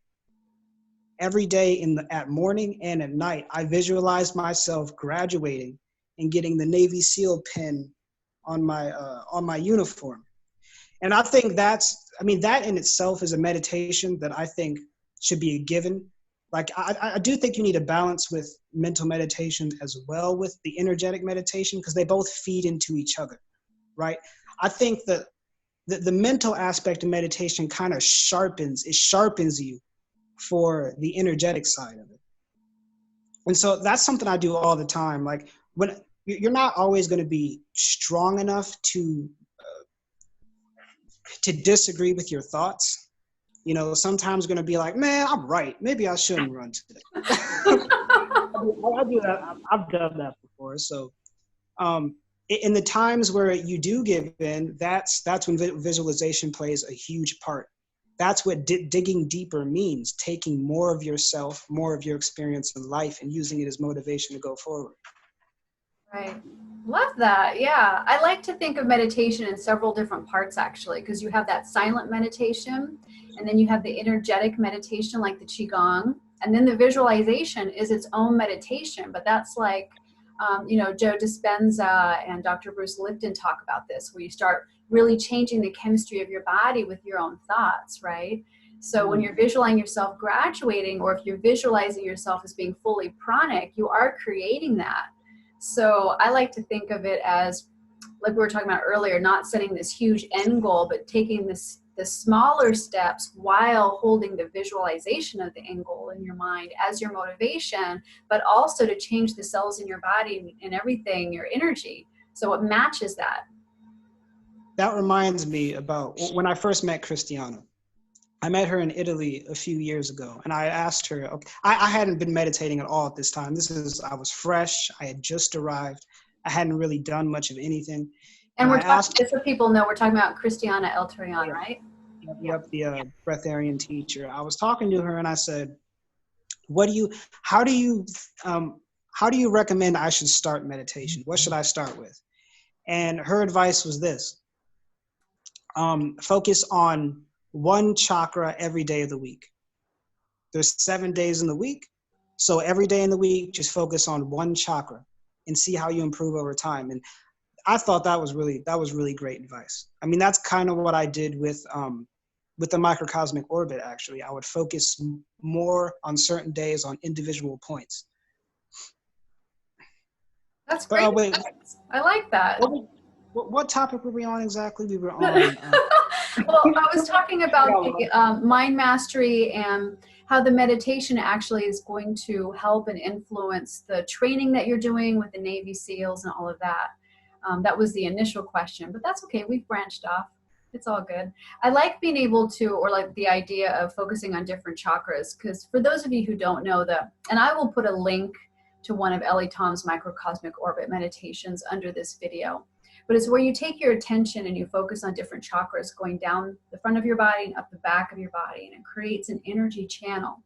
Every day at morning and at night, I visualized myself graduating and getting the Navy SEAL pin on my uniform. And I think that in itself is a meditation that I think should be a given. Like, I do think you need a balance with mental meditation as well with the energetic meditation, because they both feed into each other, right? I think that the mental aspect of meditation kind of sharpens you for the energetic side of it. And so that's something I do all the time. Like, when you're not always going to be strong enough to disagree with your thoughts. You know, sometimes going to be like, man, I'm right. Maybe I shouldn't run today. I do that. I've done that before. So in the times where you do give in, that's when visualization plays a huge part. That's what digging deeper means, taking more of yourself, more of your experience in life, and using it as motivation to go forward. Right. Love that. Yeah. I like to think of meditation in several different parts, actually, because you have that silent meditation, and then you have the energetic meditation like the Qigong, and then the visualization is its own meditation. But that's like, Joe Dispenza and Dr. Bruce Lipton talk about this, where you start really changing the chemistry of your body with your own thoughts, right? So when you're visualizing yourself graduating, or if you're visualizing yourself as being fully pranic, you are creating that. So I like to think of it as, like we were talking about earlier, not setting this huge end goal, but taking the smaller steps while holding the visualization of the end goal in your mind as your motivation, but also to change the cells in your body and everything, your energy. So it matches that. That reminds me about when I first met Christiana. I met her in Italy a few years ago, and I asked her, okay, I hadn't been meditating at all at this time. I was fresh. I had just arrived. I hadn't really done much of anything. And we're talking, just so people know, we're talking about Christiana El-amin, right? Yep, the breatharian teacher. I was talking to her, and I said, how do you recommend I should start meditation? What should I start with? And her advice was this: focus on one chakra every day of the week. There's 7 days in the week. So every day in the week, just focus on one chakra and see how you improve over time. And I thought that was really great advice. I mean, that's kind of what I did with the microcosmic orbit, actually. I would focus more on certain days on individual points. That's great. Wait, I like that. What topic were we on exactly? We were on... Well, I was talking about the mind mastery and how the meditation actually is going to help and influence the training that you're doing with the Navy SEALs and all of that. That was the initial question, but that's okay. We've branched off. It's all good. I like being able to, or like the idea of focusing on different chakras, because for those of you who don't know that, and I will put a link to one of Elitom's microcosmic orbit meditations under this video. But it's where you take your attention and you focus on different chakras going down the front of your body and up the back of your body, and it creates an energy channel.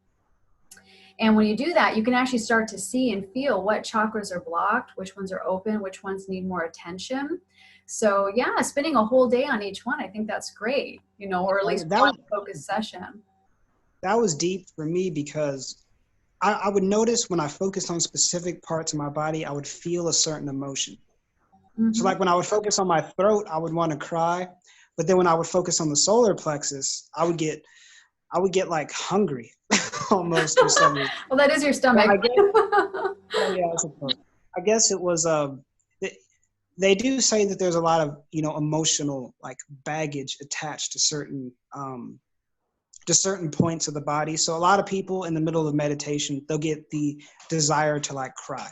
And when you do that, you can actually start to see and feel what chakras are blocked, which ones are open, which ones need more attention. So yeah, spending a whole day on each one, I think that's great, or at least one focused session. That was deep for me, because I would notice when I focused on specific parts of my body, I would feel a certain emotion. Mm-hmm. So like when I would focus on my throat, I would want to cry. But then when I would focus on the solar plexus, I would get like hungry almost or something. Well, that is your stomach. I guess it was, they do say that there's a lot of, emotional like baggage attached to certain points of the body. So a lot of people in the middle of meditation, they'll get the desire to like cry.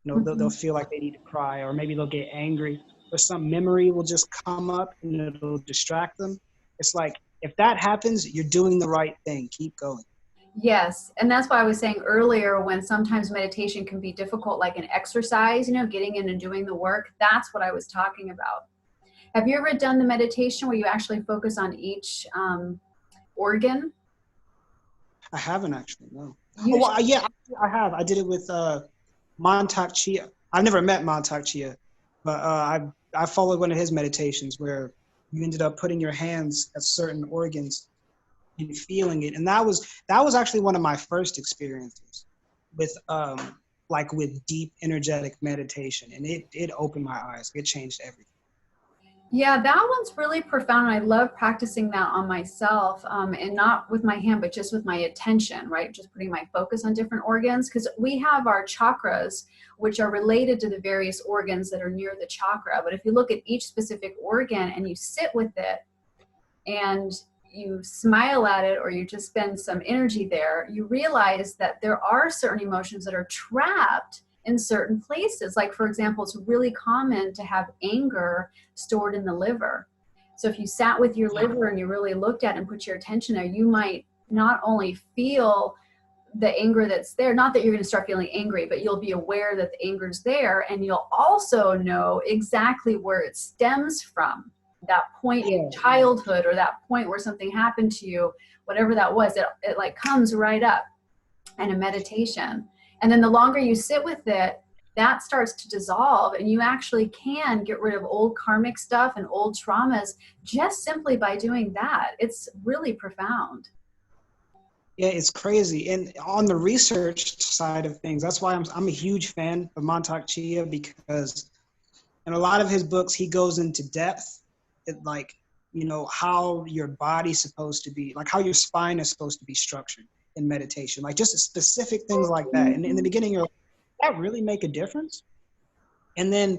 They'll feel like they need to cry, or maybe they'll get angry. or some memory will just come up and it'll distract them. It's like, if that happens, you're doing the right thing. Keep going. Yes, and that's why I was saying earlier, when sometimes meditation can be difficult, like an exercise, getting in and doing the work, that's what I was talking about. Have you ever done the meditation where you actually focus on each organ? I haven't actually, no. You Oh, well, yeah, I have. I did it with Mantak Chia. I've never met Mantak Chia, but I followed one of his meditations where you ended up putting your hands at certain organs and feeling it. And that was actually one of my first experiences with with deep energetic meditation. And it opened my eyes. It changed everything. Yeah, that one's really profound. I love practicing that on myself, and not with my hand, but just with my attention, right? Just putting my focus on different organs, because we have our chakras, which are related to the various organs that are near the chakra. But if you look at each specific organ and you sit with it and you smile at it, or you just spend some energy there, you realize that there are certain emotions that are trapped in certain places. Like, for example, it's really common to have anger stored in the liver. So if you sat with your liver and you really looked at it and put your attention there, you might not only feel the anger that's there, not that you're going to start feeling angry, but you'll be aware that the anger's there, and you'll also know exactly where it stems from. That point in childhood, or that point where something happened to you, whatever that was, it like comes right up in a meditation. And then the longer you sit with it, that starts to dissolve, and you actually can get rid of old karmic stuff and old traumas just simply by doing that. It's really profound. Yeah, it's crazy. And on the research side of things, that's why I'm a huge fan of Mantak Chia, because in a lot of his books, he goes into depth, how your body's supposed to be, like how your spine is supposed to be structured in meditation, like just specific things like that. And in the beginning, you're like, does that really make a difference? And then,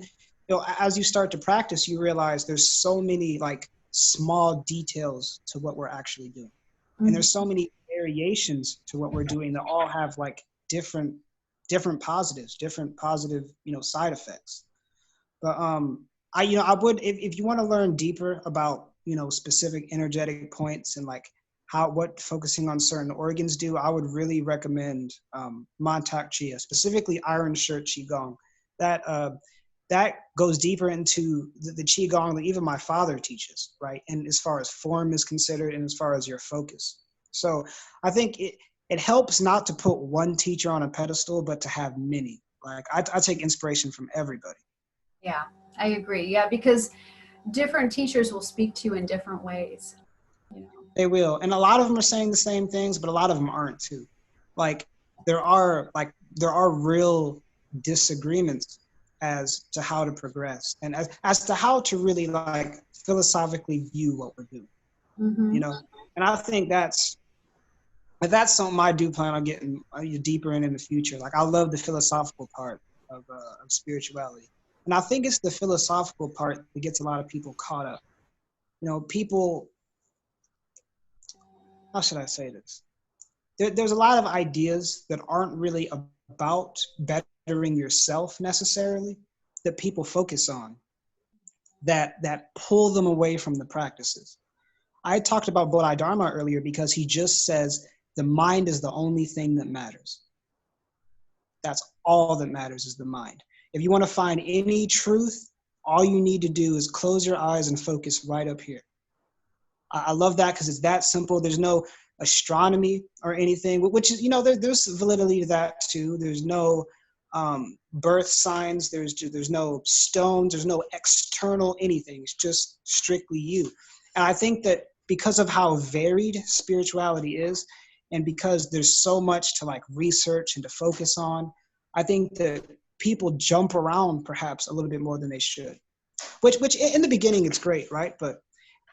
as you start to practice, you realize there's so many like small details to what we're actually doing. And there's so many variations to what we're doing that all have like different positives, different positive, side effects. But I would, if you want to learn deeper about, specific energetic points and like what focusing on certain organs do, I would really recommend Mantak Chia, specifically Iron Shirt Qigong. That goes deeper into the Qigong that even my father teaches, right? And as far as form is considered, and as far as your focus. So I think it helps not to put one teacher on a pedestal, but to have many. Like I take inspiration from everybody. Yeah, I agree. Yeah, because different teachers will speak to you in different ways. They will. And a lot of them are saying the same things, but a lot of them aren't too. Like there are real disagreements as to how to progress, and as to how to really like philosophically view what we're doing. And I think that's something I do plan on getting deeper in the future. Like I love the philosophical part of spirituality. And I think it's the philosophical part that gets a lot of people caught up. People, how should I say this? There's a lot of ideas that aren't really about bettering yourself necessarily that people focus on that pull them away from the practices. I talked about Bodhidharma earlier because he just says the mind is the only thing that matters. That's all that matters, is the mind. If you want to find any truth, all you need to do is close your eyes and focus right up here. I love that because it's that simple. There's no astronomy or anything, which is, there's validity to that too. There's no birth signs. There's no stones. There's no external anything. It's just strictly you. And I think that because of how varied spirituality is, and because there's so much to like research and to focus on, I think that people jump around perhaps a little bit more than they should, which in the beginning it's great, right? But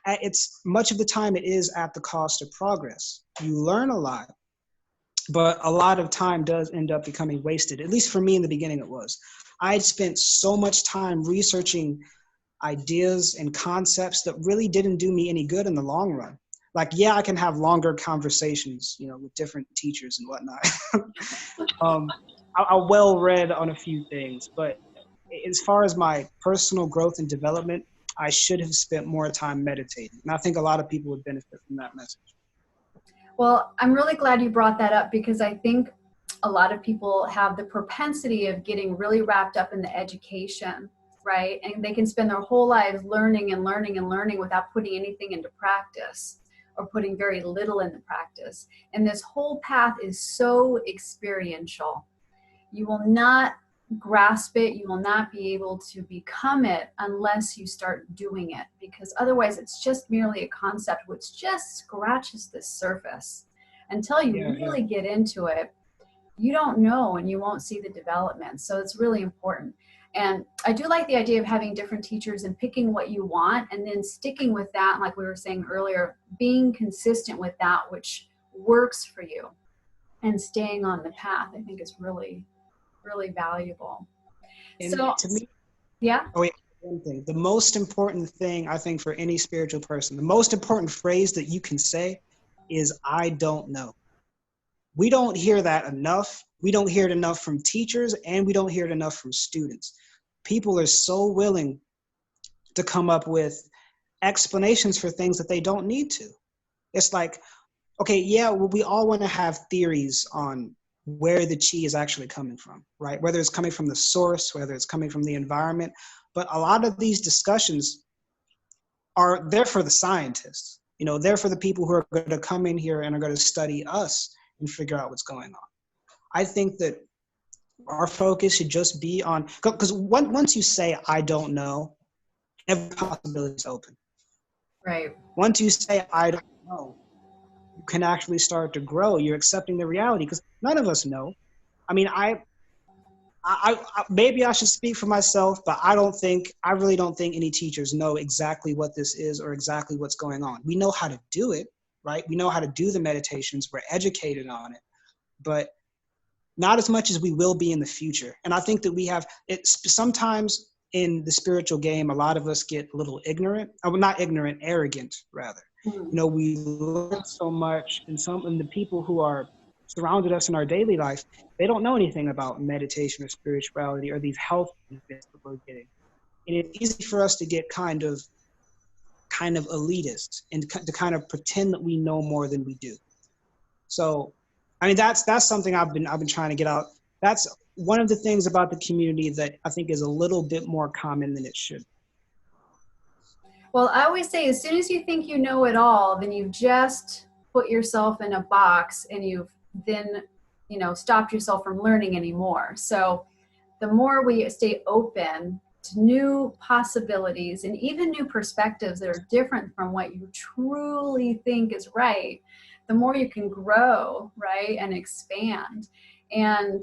it's much of the time it is at the cost of progress. You learn a lot, but a lot of time does end up becoming wasted. At least for me in the beginning it was. I spent so much time researching ideas and concepts that really didn't do me any good in the long run. Like, yeah, I can have longer conversations, with different teachers and whatnot. I'm well read on a few things, but as far as my personal growth and development, I should have spent more time meditating. And I think a lot of people would benefit from that message. Well, I'm really glad you brought that up, because I think a lot of people have the propensity of getting really wrapped up in the education, right? And they can spend their whole lives learning and learning and learning without putting anything into practice, or putting very little into practice. And this whole path is so experiential. You will not grasp it, you will not be able to become it unless you start doing it, because otherwise it's just merely a concept which just scratches the surface. Until you really get into it, you don't know, and you won't see the development. So it's really important. And I do like the idea of having different teachers and picking what you want and then sticking with that. Like we were saying earlier, being consistent with that which works for you and staying on the path, I think is really, really valuable. And so to me, yeah. Oh, yeah. One thing, the most important thing I think for any spiritual person, the most important phrase that you can say is, I don't know. We don't hear that enough. We don't hear it enough from teachers, and we don't hear it enough from students. People are so willing to come up with explanations for things that they don't need to. It's like, okay, yeah, well, we all want to have theories on where the chi is actually coming from, right? Whether it's coming from the source, whether it's coming from the environment. But a lot of these discussions are there for the scientists, they're for the people who are going to come in here and are going to study us and figure out what's going on. I think that our focus should just be on, because once you say, I don't know, every possibility is open. Right. Once you say, I don't know, you can actually start to grow. You're accepting the reality, because none of us know. I mean, I maybe I should speak for myself, but I really don't think any teachers know exactly what this is or exactly what's going on. We know how to do it, right? We know how to do the meditations. We're educated on it, but not as much as we will be in the future. And I think that we have it sometimes in the spiritual game. A lot of us get a little ignorant. Not ignorant, arrogant, rather. We learn so much, and the people who are surrounded us in our daily life, they don't know anything about meditation or spirituality or these health benefits that we're getting. And it's easy for us to get kind of elitist and to kind of pretend that we know more than we do. So, I mean, that's something I've been trying to get out. That's one of the things about the community that I think is a little bit more common than it should. Well, I always say, as soon as you think you know it all, then you've just put yourself in a box, and you've then, stopped yourself from learning anymore. So the more we stay open to new possibilities and even new perspectives that are different from what you truly think is right, the more you can grow, right, and expand. And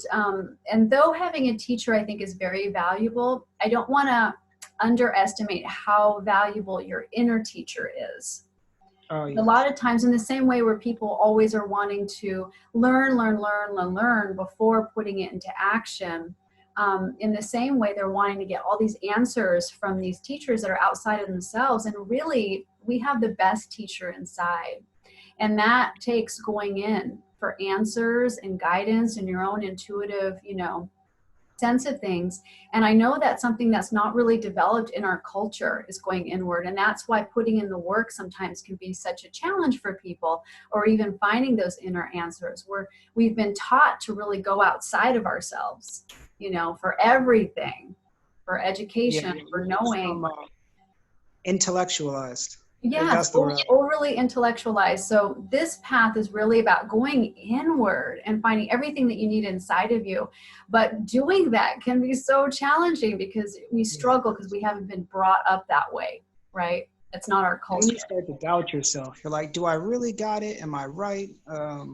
though having a teacher, I think, is very valuable, I don't want to underestimate how valuable your inner teacher is. Oh, yes. A lot of times, in the same way where people always are wanting to learn before putting it into action, in the same way they're wanting to get all these answers from these teachers that are outside of themselves. And really, we have the best teacher inside. And that takes going in for answers and guidance and your own intuitive, sense of things. And I know that's something that's not really developed in our culture, is going inward. And that's why putting in the work sometimes can be such a challenge for people, or even finding those inner answers, where we've been taught to really go outside of ourselves, for everything, for education, for knowing. Intellectualized. Yes, overly intellectualized. So this path is really about going inward and finding everything that you need inside of you. But doing that can be so challenging, because we struggle because we haven't been brought up that way, right? It's not our culture. And you start to doubt yourself. You're like, do I really got it? Am I right? But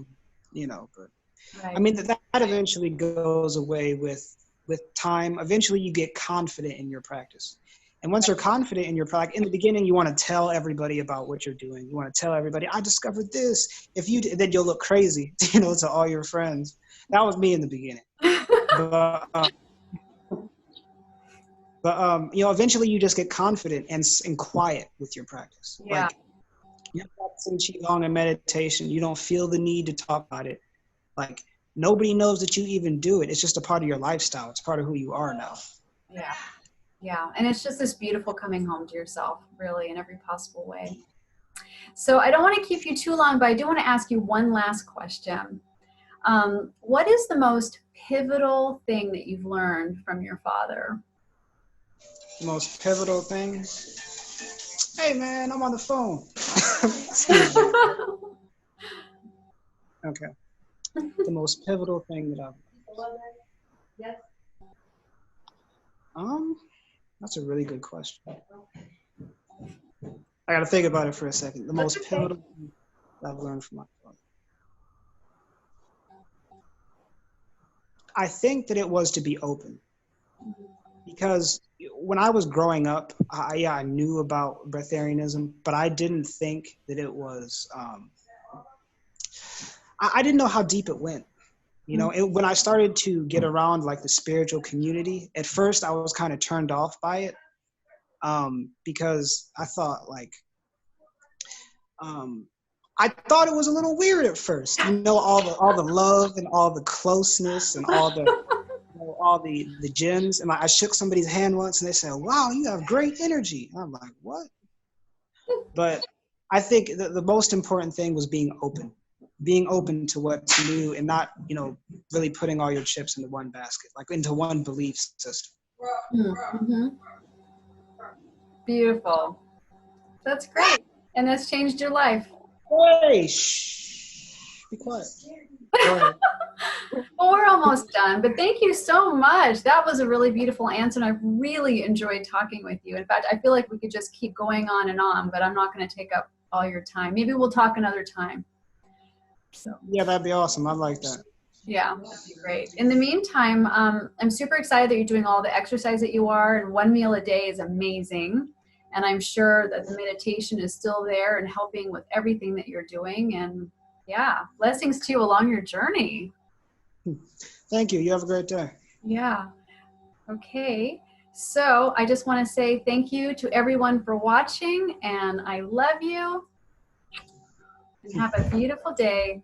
right. I mean, that eventually goes away with time. Eventually you get confident in your practice. And once you're confident in your practice, in the beginning, you want to tell everybody about what you're doing. You want to tell everybody, I discovered this. Then you'll look crazy, to all your friends. That was me in the beginning. But eventually you just get confident and quiet with your practice. Yeah. Like, you're practicing Qigong and meditation. You don't feel the need to talk about it. Like, nobody knows that you even do it. It's just a part of your lifestyle. It's part of who you are now. Yeah. Yeah. And it's just this beautiful coming home to yourself, really, in every possible way. So I don't want to keep you too long, but I do want to ask you one last question. What is the most pivotal thing that you've learned from your father? The most pivotal thing? Hey, man, I'm on the phone. Excuse me. Okay. The most pivotal thing that I've that's a really good question. I got to think about it for a second. The most pivotal thing that I've learned from my father. I think that it was to be open, because when I was growing up, I knew about breatharianism, but I didn't think that it was. I didn't know how deep it went. You know, when I started to get around like the spiritual community, at first I was kind of turned off by it, because I thought like. I thought it was a little weird at first, you know, all the love and all the closeness and all the gems. And I shook somebody's hand once and they said, "Wow, you have great energy." And I'm like, "What?" But I think the most important thing was being open to what's new, and not, you know, really putting all your chips into one basket, like into one belief system. Mm-hmm. Beautiful. That's great. And that's changed your life. Hey, shh, be quiet. Go ahead. Well, we're almost done, but thank you so much. That was a really beautiful answer, and I really enjoyed talking with you. In fact, I feel like we could just keep going on and on, but I'm not going to take up all your time. Maybe we'll talk another time. So Yeah, that'd be awesome. I'd like that. yeah, that'd be great. In the meantime, I'm super excited that you're doing all the exercise that you are, and 1 meal a day is amazing. And I'm sure that the meditation is still there and helping with everything that you're doing. And yeah, blessings to you along your journey. Thank you. You have a great day. Yeah. Okay. So I just want to say thank you to everyone for watching, and I love you. And have a beautiful day.